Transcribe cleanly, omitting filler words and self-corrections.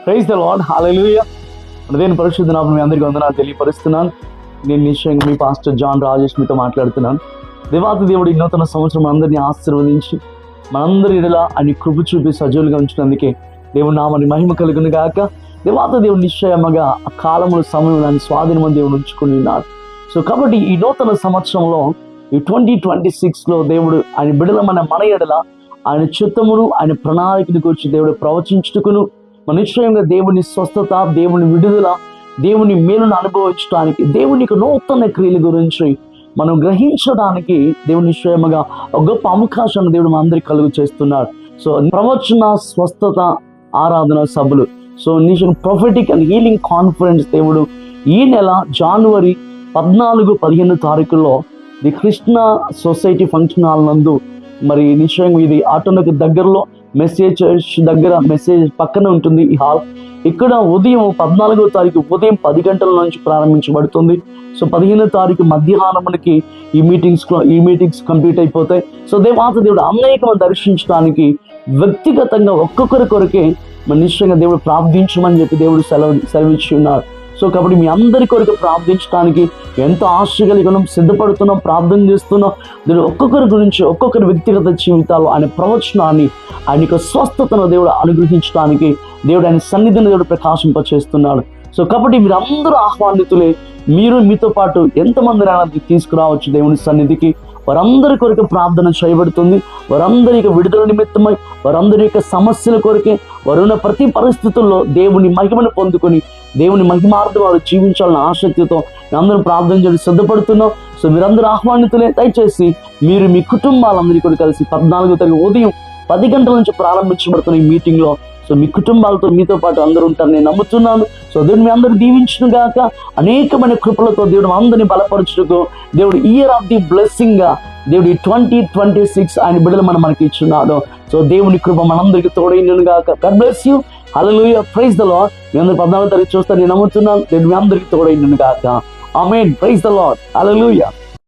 Praise the Lord, హల్లెలూయా. దేవుని పరిశుద్ధ నామమున మీ అందరికీ వందనాలు తెలియపరుస్తున్నాను. నేను నిశ్చయంగా మీ పాస్టర్ జాన్ రాజేష్ మీతో మాట్లాడుతున్నాను. దేవాతి దేవుడు ఈ నూతన సంవత్సరం అందరినీ ఆశీర్వదించి మనందరి ఎడలా ఆయన కృప చూపి సజీవులుగా ఉంచినందుకే దేవుని నామాన్ని మహిమ కలుగును గాక. దేవాతి దేవుడు నిశ్చయముగా ఆ కాలముల సమయంలో ఆయన స్వాధీనం దేవుడు ఉంచుకుని ఉన్నాడు. సో కాబట్టి ఈ నూతన సంవత్సరంలో ఈ 2026లో దేవుడు ఆయన బిడలమైన మన ఎడల ఆయన చిత్తమును ఆయన ప్రణాళికను గురించి దేవుడు ప్రవచించుటకును నిశ్చయంగా దేవుని స్వస్థత, దేవుని విడుదల, దేవుని మేలును అనుభవించడానికి, దేవుని యొక్క నూతన క్రియల గురించి మనం గ్రహించడానికి దేవుని నిశ్చయముగా ఒక గొప్ప అవకాశాన్ని దేవుడు మన అందరికీ కలుగు చేస్తున్నాడు. సో ప్రవచన, స్వస్థత, ఆరాధన సభలు, సో నిశ్చయం ప్రొఫెటిక్ అండ్ హీలింగ్ కాన్ఫరెన్స్ దేవుడు ఈ నెల జనవరి 14-15 తారీఖుల్లో the Krishna society function hall నందు, మరి నిశ్చయంగా ఇది ఆటోనకు దగ్గరలో మెసేజ్ చర్చ్ దగ్గర మెసేజ్ పక్కన ఉంటుంది ఈ హాల్. ఇక్కడ ఉదయం 14వ తారీఖు ఉదయం 10 గంటల నుంచి ప్రారంభించబడుతుంది. సో 15వ తారీఖు మధ్యాహ్నానికి ఈ మీటింగ్స్ కంప్లీట్ అయిపోతాయి. సో దేవుడు అనేకం దర్శించడానికి వ్యక్తిగతంగా ఒక్కొక్కరి కొరకే మన నిశ్చయంగా దేవుడు ప్రార్థించమని చెప్పి దేవుడు సెలవిచ్చి ఉన్నారు. సో కాబట్టి మీ అందరి కొరకు ప్రార్థించడానికి ఎంతో ఆశ కలిగి ఉన్నాం, సిద్ధపడుతున్నాం, ప్రార్థన చేస్తున్నాం. దేవుడు ఒక్కొక్కరి గురించి, ఒక్కొక్కరి వ్యక్తిగత జీవితాలు ఆయన ప్రవచనాన్ని, ఆయన యొక్క స్వస్థతను దేవుడు అనుగ్రహించడానికి దేవుడు ఆయన సన్నిధిని దేవుడు ప్రకాశింపచేస్తున్నాడు. సో కాబట్టి మీరు అందరూ ఆహ్వానితులే. మీరు మీతో పాటు ఎంతమంది తీసుకురావచ్చు దేవుని సన్నిధికి. వారందరి కొరకు ప్రార్థన చేయబడుతుంది. వారందరి యొక్క విడుదల నిమిత్తమై, వారందరి యొక్క సమస్యల కొరకే, వారున్న ప్రతి పరిస్థితుల్లో దేవుని మహిమను పొందుకొని దేవుని మహిమార్థం వారు జీవించాలన్న ఆసక్తితో అందరం ప్రార్థన చేయడం సిద్ధపడుతున్నాం. సో మీరందరూ ఆహ్వానితులే. దయచేసి మీరు మీ కుటుంబాలందరికీ కూడా కలిసి 14వ తారీఖు ఉదయం 10 గంటల నుంచి ప్రారంభించబడుతున్న ఈ మీటింగ్లో సో మీ కుటుంబాలతో మీతో పాటు అందరూ ఉంటారు నేను నమ్ముతున్నాను. సో దేవుడు మీ అందరూ దీవించును గాక. అనేకమైన కృపలతో దేవుడు అందరినీ బలపరచుటకు దేవుడు ఇయర్ ఆఫ్ ది బ్లెస్సింగ్ గా దేవుడు 2026 ఆయన బిడ్డలు మనకి ఇచ్చున్నాడు. సో దేవుని కృప మనందరికీ తోడైనను గాక. God bless you. Hallelujah. Praise the Lord. మీ అందరూ 14వ తారీఖు చూస్తారు నేను నమ్ముతున్నాను. దేవుడు మీ అందరికీ తోడైనను గాక. Amen. Praise the Lord. Hallelujah.